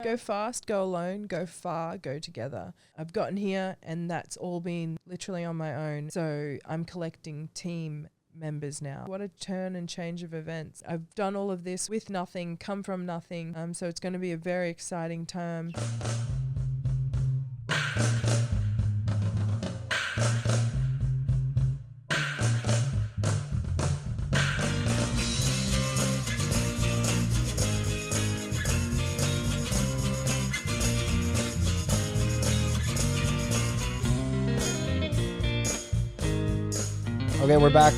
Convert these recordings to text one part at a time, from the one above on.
Go fast, go alone, go far, go together. I've gotten here and that's all been literally on my own. So I'm collecting team members now. What a turn and change of events. I've done all of this with nothing, come from nothing. So it's going to be a very exciting term. Okay, we're back.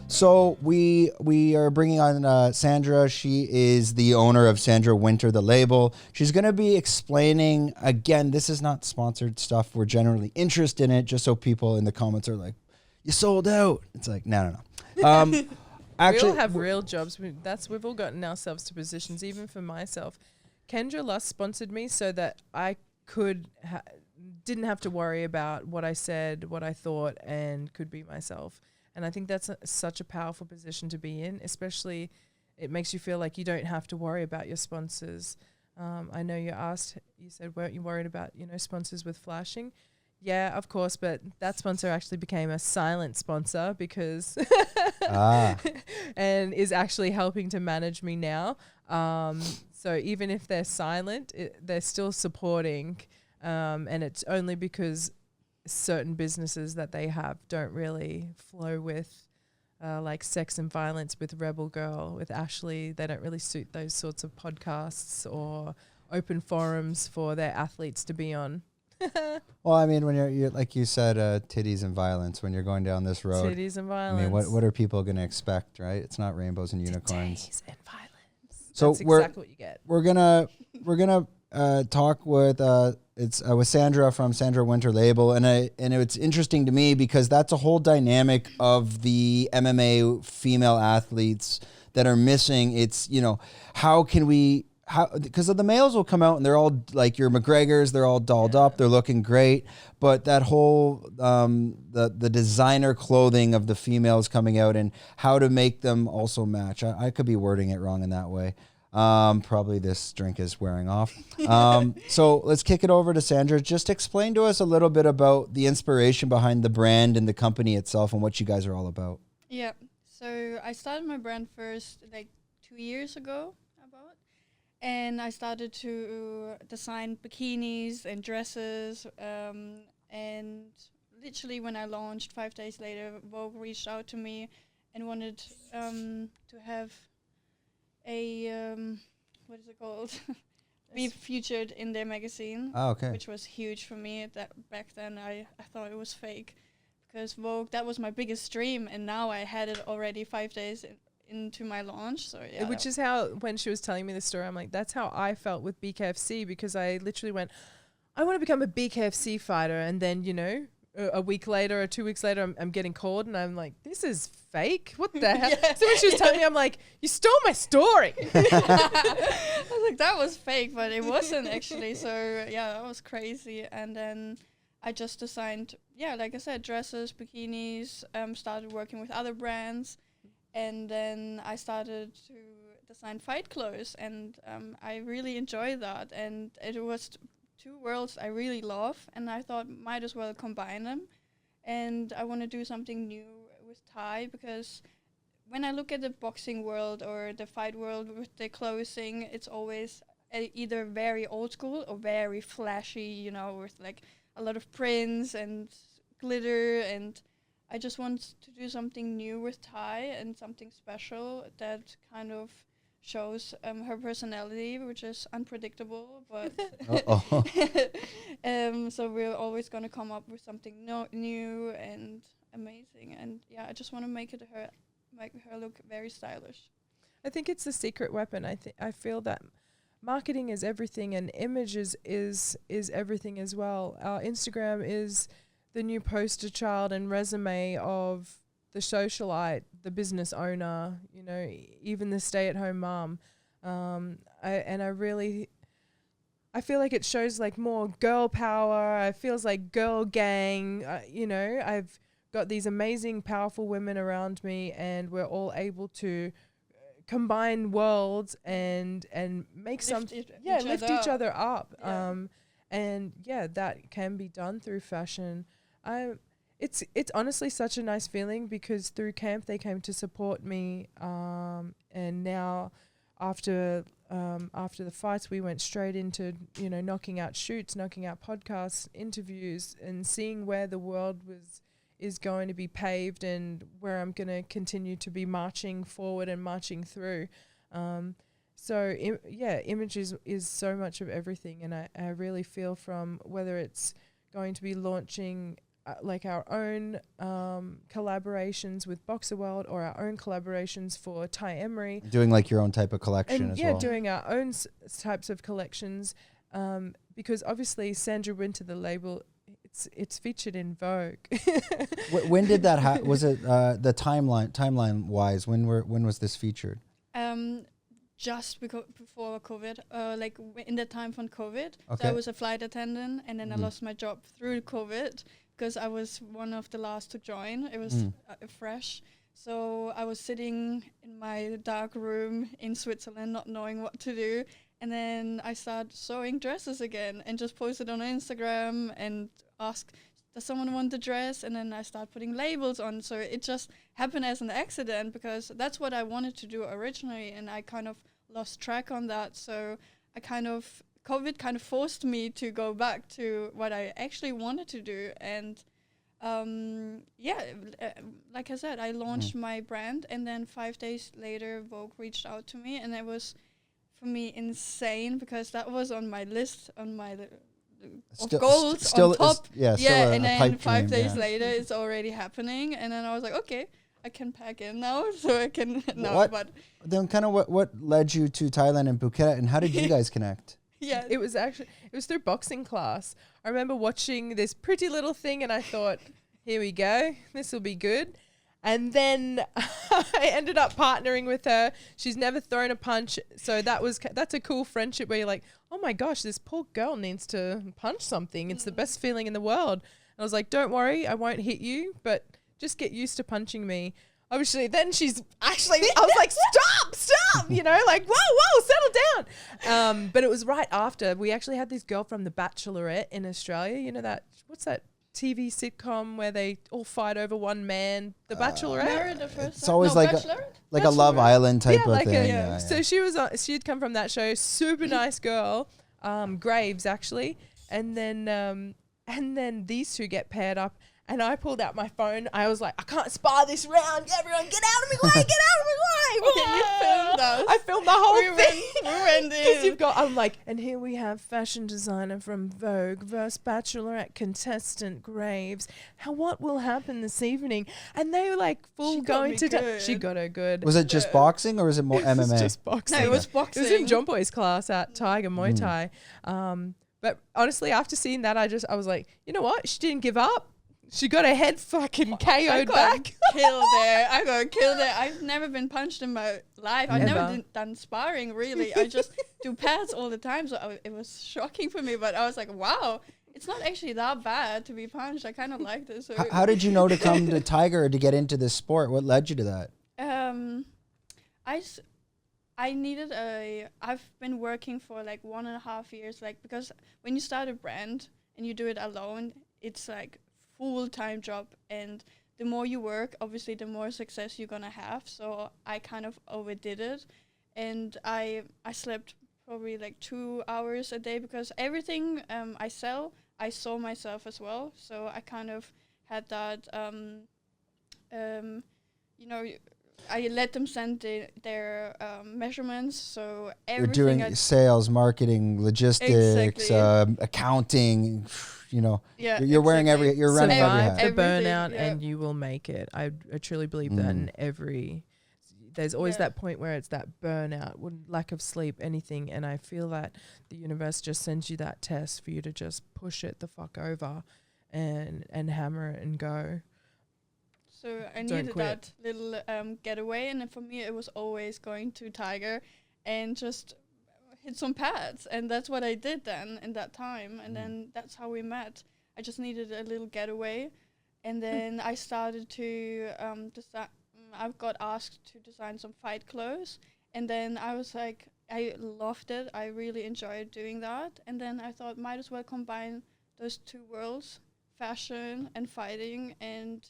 So we are bringing on Sandra. She is the owner of Sandra Winter the Label. She's going to be explaining, again, this is not sponsored stuff. We're generally interested in it, just so people in the comments are like, you sold out. It's like, no. Actually, we all have real jobs. We've all gotten ourselves to positions, even for myself. Kendra Luss sponsored me so that I didn't have to worry about what I said, what I thought, and could be myself. And I think that's such a powerful position to be in, especially it makes you feel like you don't have to worry about your sponsors. I know you said, weren't you worried about, sponsors with flashing? Yeah, of course, but that sponsor actually became a silent sponsor because and is actually helping to manage me now. So even if they're silent, they're still supporting. And it's only because certain businesses that they have don't really flow with like sex and violence with Rebel Girl, with Ashley. They don't really suit those sorts of podcasts or open forums for their athletes to be on. Well, I mean, when you're like you said, titties and violence, when you're going down this road. Titties and violence. I mean, what are people going to expect, right? It's not rainbows and unicorns. Titties and violence. So that's exactly what you get. We're gonna talk with with Sandra from Sandra Winter Label, and it's interesting to me because that's a whole dynamic of the MMA female athletes that are missing. It's because the males will come out and they're all like your McGregors, they're all dolled up, they're looking great, but that whole the designer clothing of the females coming out and how to make them also match. I could be wording it wrong in that way. Probably this drink is wearing off. So let's kick it over to Sandra. Just explain to us a little bit about the inspiration behind the brand and the company itself and what you guys are all about. Yeah. So I started my brand first like 2 years ago about, and I started to design bikinis and dresses. And literally when I launched 5 days later, Vogue reached out to me and wanted to have a what is it called? Be featured in their magazine. Oh, okay. Which was huge for me. That back then I thought it was fake, because Vogue, that was my biggest dream, and now I had it already 5 days into my launch. So yeah, which is how, when she was telling me the story, I'm like, that's how I felt with BKFC, because I literally went, I want to become a BKFC fighter, and then a week later or 2 weeks later, I'm getting called, and I'm like, this is fake. What the hell? So when she was telling me, I'm like, you stole my story. I was like, that was fake, but it wasn't actually. So yeah, that was crazy. And then I just designed, like I said, dresses, bikinis, started working with other brands. And then I started to design fight clothes, and I really enjoy that. And it was two worlds I really love, and I thought might as well combine them. And I want to do something new with Thai, because when I look at the boxing world or the fight world with the clothing, it's always either very old school or very flashy, with like a lot of prints and glitter. And I just want to do something new with Thai and something special that kind of shows her personality, which is unpredictable, but so we're always going to come up with something new and amazing. And I just want to make her look very stylish. I think it's the secret weapon. I feel that marketing is everything, and images is everything as well. Our Instagram is the new poster child and resume of the socialite, the business owner, even the stay-at-home mom. I feel like it shows like more girl power. It feels like girl gang. I've got these amazing, powerful women around me, and we're all able to combine worlds and make lift each other up. And that can be done through fashion. It's honestly such a nice feeling, because through camp they came to support me, and now after the fights we went straight into knocking out shoots, knocking out podcasts, interviews, and seeing where the world is going to be paved, and where I'm going to continue to be marching forward and marching through. Image is so much of everything, and I really feel, from whether it's going to be launching like our own collaborations with Boxer World, or our own collaborations for Tai Emery. Doing like your own type of collection as well. Yeah, doing our own types of collections, because obviously Sandra Winter the Label, it's featured in Vogue. When did that was it the timeline wise? When was this featured? Just before COVID, in the time from COVID. Okay. So I was a flight attendant, and then I lost my job through COVID, because I was one of the last to join. It was fresh. So I was sitting in my dark room in Switzerland, not knowing what to do. And then I started sewing dresses again, and just posted on Instagram and asked, does someone want the dress? And then I started putting labels on. So it just happened as an accident, because that's what I wanted to do originally. And I kind of lost track on that. So COVID kind of forced me to go back to what I actually wanted to do. And like I said, I launched my brand, and then 5 days later Vogue reached out to me, and it was for me insane, because that was on my list, on my goals on top. And then 5 days later it's already happening, and then I was like, okay, I can pack in now, so I can But then kind of what led you to Thailand and Phuket, and how did you guys connect? Yeah, it was through boxing class. I remember watching this pretty little thing, and I thought, here we go, this will be good. And then I ended up partnering with her. She's never thrown a punch, so that's a cool friendship where you're like, oh my gosh, this poor girl needs to punch something. It's the best feeling in the world. And I was like, don't worry, I won't hit you, but just get used to punching me. Obviously, then she's actually, I was like, stop, whoa, settle down. But it was right after. We actually had this girl from The Bachelorette in Australia. What's that TV sitcom where they all fight over one man? The Bachelorette? Married at First It's always like a Love Island type of thing. So she'd come from that show. Super nice girl, Graves actually. And then these two get paired up. And I pulled out my phone. I was like, I can't spar this round. Everyone, get out of my way. Get out of my way. Okay, you filmed us. I filmed the whole thing. We went in. Because I'm like, and here we have fashion designer from Vogue versus Bachelorette contestant Graves. What will happen this evening? And they were like full going to... She got her good. Was it just boxing, or was it more MMA? It was just boxing. No, it was boxing. It was in John Boy's class at Tiger Muay Thai. But honestly, after seeing that, I was like, you know what? She didn't give up. She got her head fucking KO'd back. I got killed there. I've never been punched in my life. I've never done sparring, really. I just do pads all the time. So it was shocking for me. But I was like, wow, it's not actually that bad to be punched. I kind of like this. So how did you know to come to Tiger, to get into this sport? What led you to that? I needed I've been working for like 1.5 years. Because when you start a brand and you do it alone, it's like full-time job, and the more you work, obviously the more success you're gonna have. So I kind of overdid it, and I slept probably like 2 hours a day, because everything I sell, I sew myself as well. So I kind of had that I let them send their measurements, so everything. You're doing sales, marketing, logistics, accounting. You're wearing you're running every hat. The burnout, and you will make it. I truly believe that in there's always that point where it's that burnout, lack of sleep, anything. And I feel that the universe just sends you that test for you to just push it the fuck over and hammer it and go. So I needed that little getaway, and for me it was always going to Tiger and just hit some pads, and that's what I did then in that time, and then that's how we met. I just needed a little getaway, and then I started to I got asked to design some fight clothes, And then I was like, I loved it. I really enjoyed doing that. And then I thought, might as well combine those two worlds, fashion and fighting. And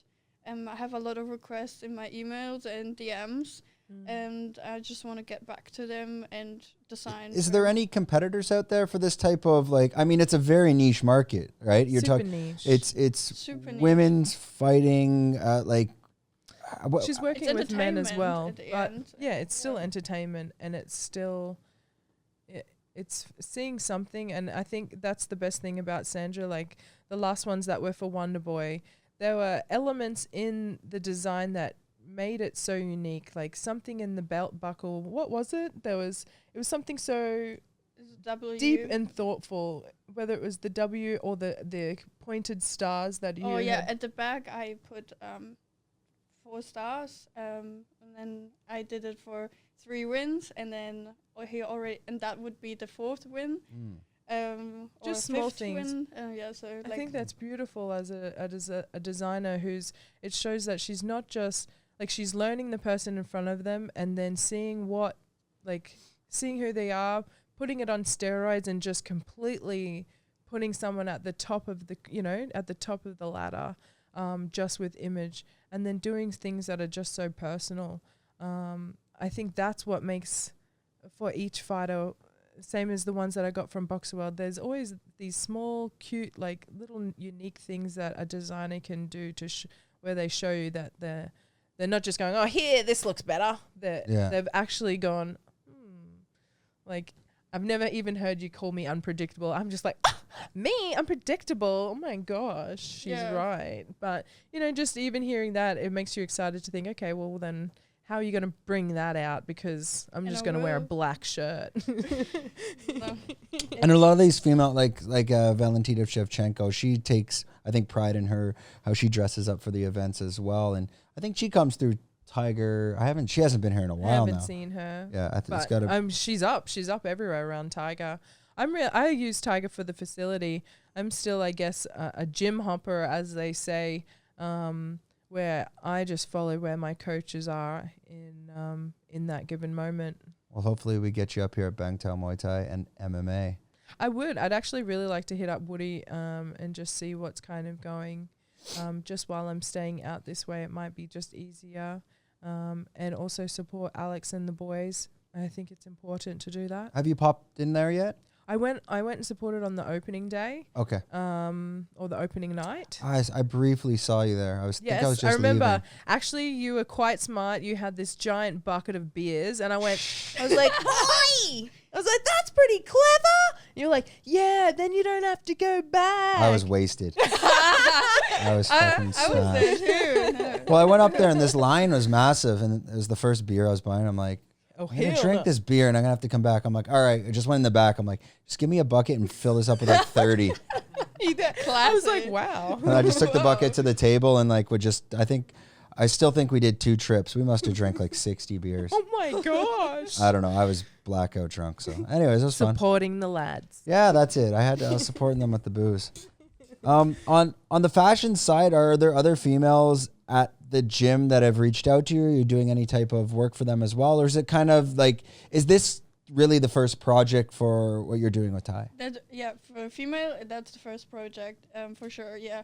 I have a lot of requests in my emails and DMs. And I just want to get back to them and design. Is there any competitors out there for this type of like? I mean, it's a very niche market, right? You're talking. Niche. It's super women's fighting. She's working with men as well, but end. yeah, it's still entertainment, and it's still it's seeing something. And I think that's the best thing about Sandra. Like the last ones that were for Wonder Boy, there were elements in the design that made it so unique, like something in the belt buckle. What was it? It was something so deep and thoughtful, whether it was the W or the pointed stars that you at the back I put 4 stars, and then I did it for 3 wins, and then and that would be the 4th win. Just small things. So I think that's beautiful as a designer it shows that she's not just like, she's learning the person in front of them and then seeing who they are, putting it on steroids and just completely putting someone at the top of the ladder, just with image, and then doing things that are just so personal. I think that's what makes, for each fighter, same as the ones that I got from Boxer World, there's always these small, cute, like little unique things that a designer can do where they show you that they're not just going, oh, here, this looks better. They've actually gone, like, I've never even heard you call me unpredictable. I'm just like, me, unpredictable. Oh my gosh, she's right. But, just even hearing that, it makes you excited to think, okay, well then how are you going to bring that out? Because I'm just going to wear a black shirt. And a lot of these female, like Valentina Shevchenko, she takes, I think, pride in how she dresses up for the events as well. And I think she comes through Tiger. She hasn't been here in a while now. I haven't seen her. Yeah, I think it's got to. She's up everywhere around Tiger. I use Tiger for the facility. I'm still, I guess, a gym hopper, as they say, where I just follow where my coaches are in that given moment. Well, hopefully we get you up here at Bangtao Muay Thai and MMA. I'd actually really like to hit up Woody and just see what's kind of going. Just while I'm staying out this way, it might be just easier. And also support Alex and the boys. I think it's important to do that. Have you popped in there yet? I went and supported on the opening day. Okay. Or the opening night. I briefly saw you there. I remember. Leaving. Actually, you were quite smart. You had this giant bucket of beers, and I was like, "Oi!" I was like, "That's pretty clever." You're like, "Yeah, then you don't have to go back." I was wasted. I was fucking I was there too. No. Well, I went up there and this line was massive, and it was the first beer I was buying. I'm like, I'm going to drink this beer and I'm going to have to come back. I'm like, all right. I just went in the back. I'm like, just give me a bucket and fill this up with like 30. I was like, wow. And I just took the bucket to the table and like I still think we did 2 trips. We must have drank like 60 beers. Oh my gosh. I don't know. I was blackout drunk. So anyways, it was fun. Supporting the lads. Yeah, that's it. I was supporting them with the booze. On the fashion side, are there other females at the gym that have reached out to you? Are you doing any type of work for them as well? Or is it kind of like, is this really the first project for what you're doing with Tai? For a female, that's the first project, for sure, yeah.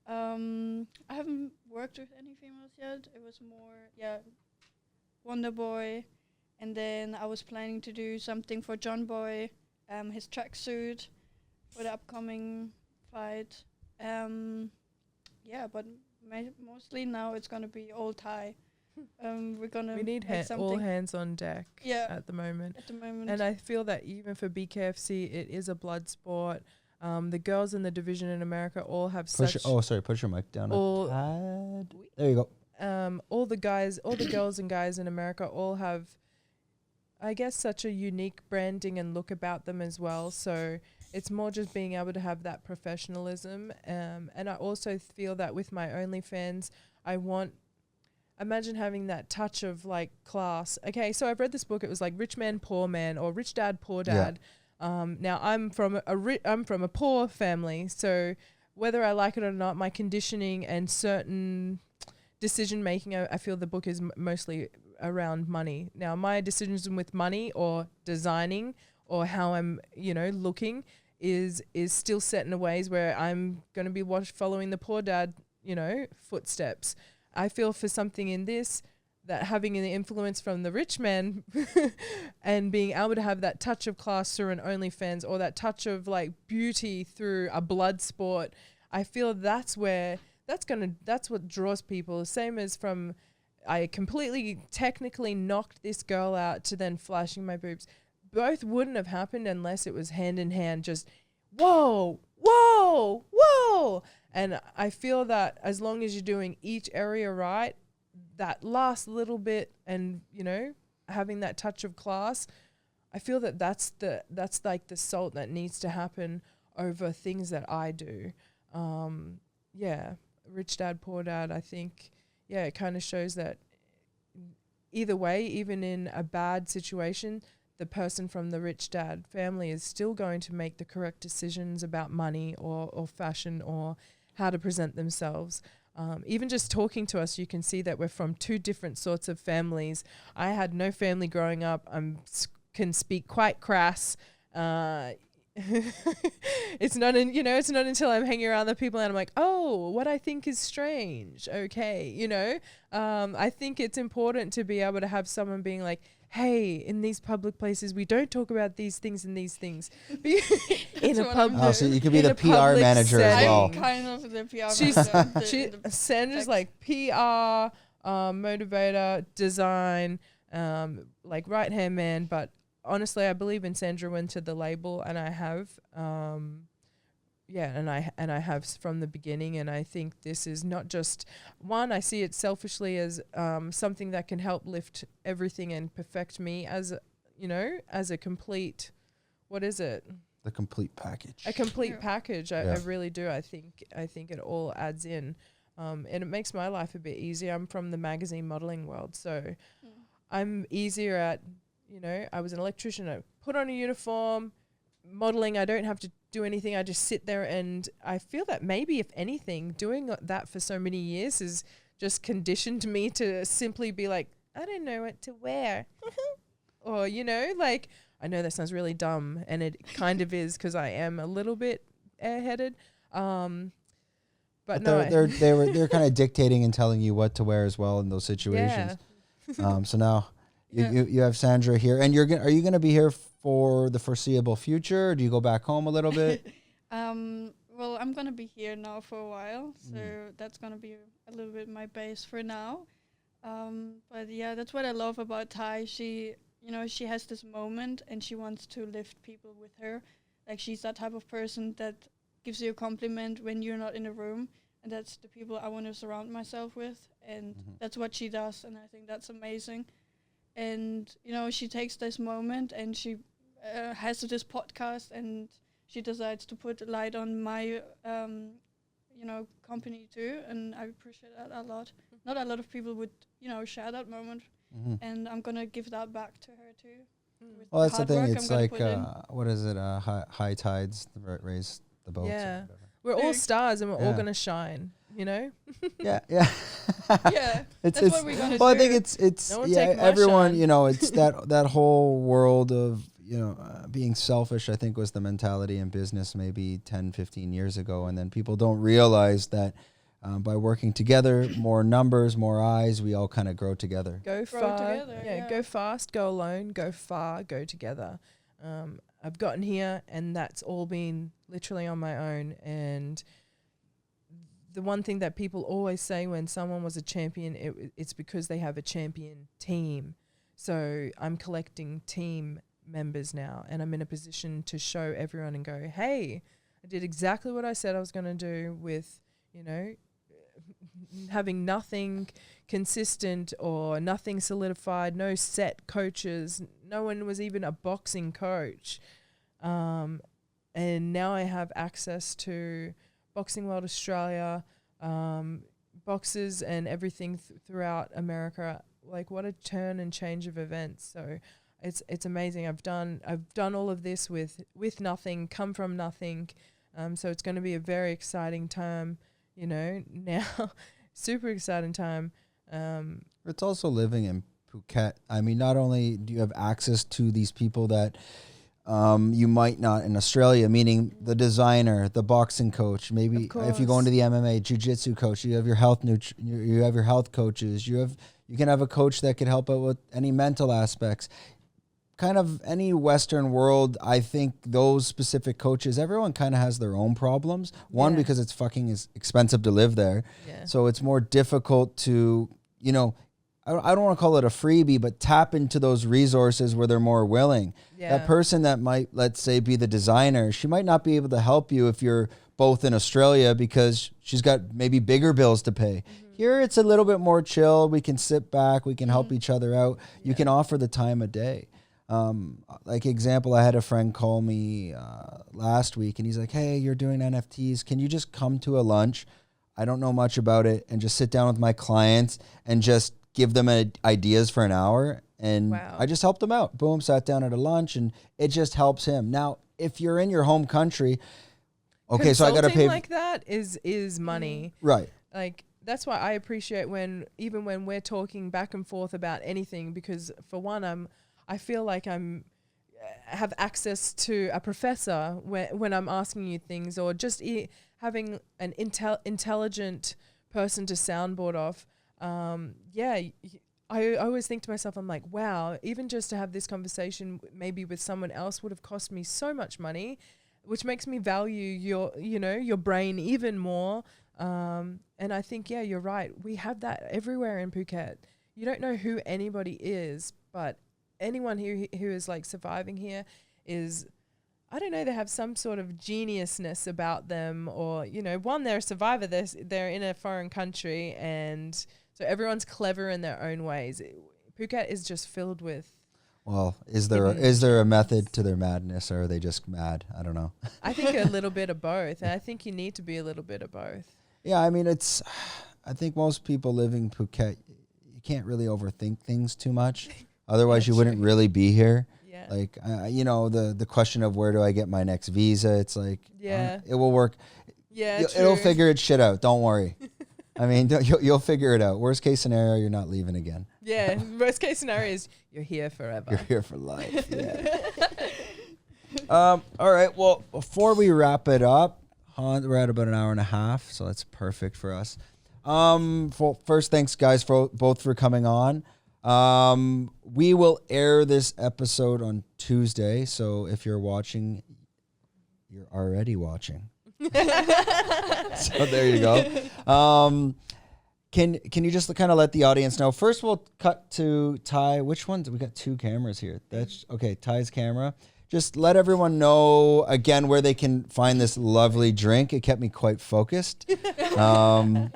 I haven't worked with any females yet. It was more, Wonder Boy. And then I was planning to do something for John Boy, his tracksuit for the upcoming fight. But mostly now it's gonna be all Tai. We need all hands on deck at the moment. And I feel that even for BKFC, it is a blood sport. The girls in the division in America all have push your mic down a tad. There you go. All the girls and guys in America all have, I guess, such a unique branding and look about them as well. So it's more just being able to have that professionalism. And I also feel that with my OnlyFans, imagine having that touch of like class. Okay, so I've read this book. It was like Rich Man, Poor Man, or Rich Dad, Poor Dad. Yeah. Now I'm from a poor family. So whether I like it or not, my conditioning and certain decision making, I feel the book is mostly around money. Now, my decisions with money or designing or how I'm, looking is still set in a ways where I'm going to be following the poor dad, footsteps. I feel for something in this, that having an influence from the rich man and being able to have that touch of class through an OnlyFans or that touch of like beauty through a blood sport, I feel that's what draws people. Same as from, I completely technically knocked this girl out to then flashing my boobs. Both wouldn't have happened unless it was hand in hand, just whoa, whoa, whoa. And I feel that as long as you're doing each area right, that last little bit and, having that touch of class, I feel that that's like the salt that needs to happen over things that I do. Rich dad, poor dad, I think, it kind of shows that either way, even in a bad situation, the person from the rich dad family is still going to make the correct decisions about money or fashion or how to present themselves. Even just talking to us, you can see that we're from two different sorts of families. I had no family growing up. Can speak quite crass. It's not until I'm hanging around the people and I'm like, oh, what I think is strange. Okay. I think it's important to be able to have someone being like, hey, in these public places, we don't talk about these things and these things. In a public, so you could be the PR manager as well. I'm kind of the PR manager. Sandra's like PR, motivator, design, like right hand man. But honestly, I believe in Sandra Winter the Label, and I have, and I have from the beginning. And I think this is not just one. I see it selfishly as something that can help lift everything and perfect me as a complete. What is it? The complete package. A complete package. I really do. I think it all adds in, and it makes my life a bit easier. I'm from the magazine modeling world, so I'm easier at. I was an electrician. I put on a uniform, modeling. I don't have to do anything. I just sit there, and I feel that maybe, if anything, doing that for so many years has just conditioned me to simply be like, I don't know what to wear, or like. I know that sounds really dumb, and it kind of is because I am a little bit airheaded. But no, they're kind of dictating and telling you what to wear as well in those situations. Yeah. So now you have Sandra here, and are you gonna be here for the foreseeable future? Or do you go back home a little bit? Well, I'm gonna be here now for a while, so that's gonna be a little bit my base for now. But yeah, that's what I love about Tai. She has this moment and she wants to lift people with her. Like, she's that type of person that gives you a compliment when you're not in a room. And that's the people I want to surround myself with. And that's what she does. And I think that's amazing. And, she takes this moment and she has this podcast and she decides to put a light on my, company too. And I appreciate that a lot. Not a lot of people would, share that moment. And I'm going to give that back to her too. Well, that's the thing. It's like, what is it? High tides raise the boats. Yeah. We're all stars and we're all going to shine, Yeah. Yeah. That's what we're going to do. Well, I think it's everyone, it's that whole world of, being selfish, I think, was the mentality in business maybe 10, 15 years ago. And then people don't realize that by working together, more numbers, more eyes, we all kind of grow together. Go far. Go fast, go alone, go far, go together. I've gotten here and that's all been literally on my own. And the one thing that people always say when someone was a champion, it's because they have a champion team. So I'm collecting team members now, and I'm in a position to show everyone and go, hey, I did exactly what I said I was going to do with, having nothing consistent or nothing solidified, no set coaches, no one was even a boxing coach. And now I have access to Boxing World Australia, boxes and everything throughout America. Like, what a turn and change of events. So it's amazing. I've done all of this with nothing, come from nothing. So it's going to be a very exciting time, now, super exciting time. It's also living in Phuket, I mean, not only do you have access to these people that you might not in Australia, meaning the designer, the boxing coach, maybe if you go into the MMA, jiu-jitsu coach, you have your you have your health coaches, you can have a coach that could help out with any mental aspects. Kind of any Western world, I think those specific coaches, everyone kind of has their own problems. One, because it's fucking expensive to live there. Yeah. So it's more difficult to, you know, I don't want to call it a freebie, but tap into those resources where they're more willing. Yeah. That person that might, let's say, be the designer, she might not be able to help you if you're both in Australia because she's got maybe bigger bills to pay. Mm-hmm. Here, it's a little bit more chill. We can sit back. We can help each other out. Yeah. You can offer the time of day. Like example, I had a friend call me last week and he's like, hey, you're doing NFTs. Can you just come to a lunch? I don't know much about it, and just sit down with my clients and just give them ideas for an hour. And I just helped them out. Boom, sat down at a lunch, and it just helps him. Now, if you're in your home country, okay, so I got to pay. Like that is money. Right. Like, that's why I appreciate even when we're talking back and forth about anything, because for one, I feel like have access to a professor when I'm asking you things, or just having an intelligent person to soundboard off. I always think to myself, I'm like, wow, even just to have this conversation maybe with someone else would have cost me so much money, which makes me value your brain even more. And I think, you're right. We have that everywhere in Phuket. You don't know who anybody is, but anyone who is like surviving here is, I don't know, they have some sort of geniusness about them, or, one, they're a survivor, they're in a foreign country, and so everyone's clever in their own ways. Phuket is just filled with. Well, is there a method to their madness, or are they just mad? I don't know. I think a little bit of both, and I think you need to be a little bit of both. Yeah, I mean, I think most people living in Phuket, you can't really overthink things too much. Otherwise, you wouldn't really be here. Yeah. Like, the question of where do I get my next visa? It's like, it will work. Yeah, it'll figure its shit out. Don't worry. I mean, you'll figure it out. Worst case scenario, you're not leaving again. Yeah. Worst case scenario is you're here forever. You're here for life. Yeah. All right. Well, before we wrap it up, we're at about an hour and a half, so that's perfect for us. First, thanks guys both for coming on. We will air this episode on Tuesday, so if you're watching, you're already watching. So there you go. Can you just kind of let the audience know? First, we'll cut to Tai. Which ones? We got two cameras here. That's okay. Tai's camera. Just let everyone know again where they can find this lovely drink. It kept me quite focused. And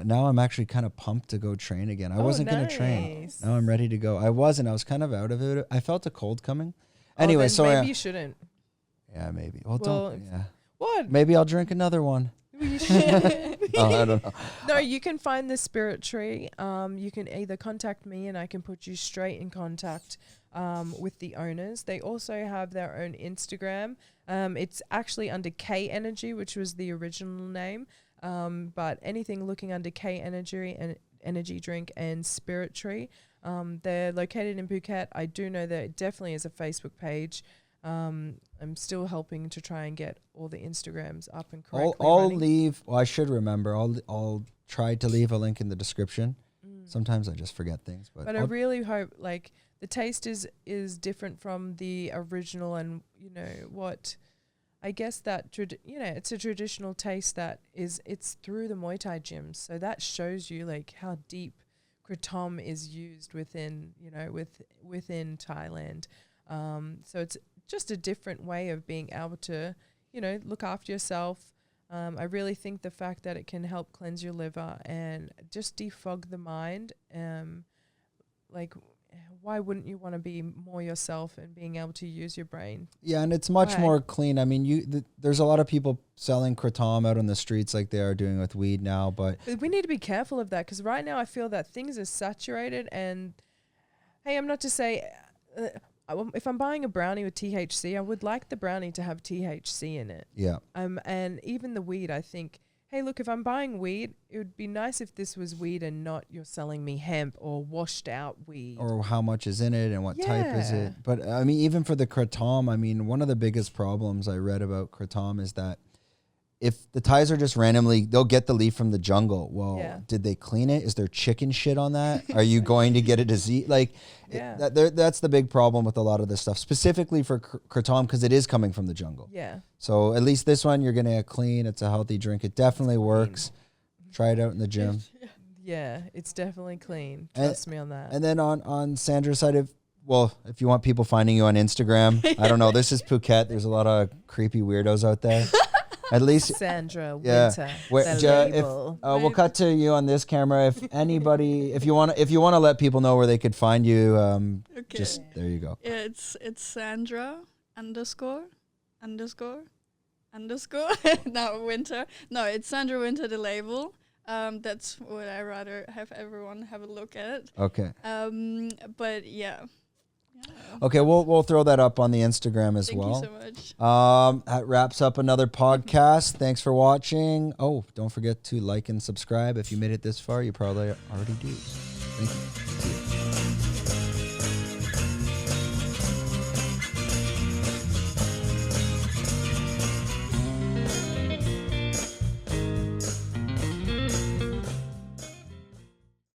now I'm actually kind of pumped to go train again. I wasn't going to train. Now I'm ready to go. I was kind of out of it. I felt a cold coming. Anyway, so maybe you shouldn't. Yeah, maybe. Don't. Yeah. What? Maybe I'll drink another one. I don't know. No, you can find the Spirit Tree. You can either contact me and I can put you straight in contact with the owners. They also have their own Instagram. It's actually under K Energy, which was the original name. But anything looking under K Energy and Energy Drink and Spirit Tree. They're located in Phuket. I do know there definitely is a Facebook page. I'm still helping to try and get all the Instagrams up and correctly running. I should remember. I'll try to leave a link in the description. Sometimes I just forget things, but I really hope like the taste is different from the original, and what I guess that it's a traditional taste that it's through the Muay Thai gyms, so that shows you like how deep kratom is used within within Thailand. So it's just a different way of being able to, look after yourself. I really think the fact that it can help cleanse your liver and just defog the mind. Like, why wouldn't you want to be more yourself and being able to use your brain? Yeah, and it's much more clean. I mean, there's a lot of people selling kratom out on the streets like they are doing with weed now, but we need to be careful of that, because right now I feel that things are saturated. And hey, I'm not to say. If I'm buying a brownie with THC, I would like the brownie to have THC in it. Yeah. And even the weed, I think hey, look, if I'm buying weed, it would be nice if this was weed and not you're selling me hemp or washed out weed. Or how much is in it and what type is it. But I mean, even for the kratom, I mean, one of the biggest problems I read about kratom is that if the Thais are just randomly, they'll get the leaf from the jungle. Well, did they clean it? Is there chicken shit on that? Are you going to get a disease? Like, that's the big problem with a lot of this stuff, specifically for kratom, because it is coming from the jungle. Yeah. So at least this one, you're going to get clean. It's a healthy drink. It definitely works. Try it out in the gym. Yeah, it's definitely clean. Trust me on that. And then on Sandra's side of, well, if you want people finding you on Instagram, I don't know. This is Phuket. There's a lot of creepy weirdos out there. At least Sandra Winter the Label. We'll cut to you on this camera. If anybody, if you want to let people know where they could find you, just there you go. Yeah, it's Sandra __ now Winter. No, it's Sandra Winter the Label. That's what I rather have everyone have a look at. Okay. But yeah. Okay, we'll throw that up on the Instagram as well. Thank you so much. That wraps up another podcast. Thanks for watching. Oh, don't forget to like and subscribe. If you made it this far, you probably already do. Thank you. See you.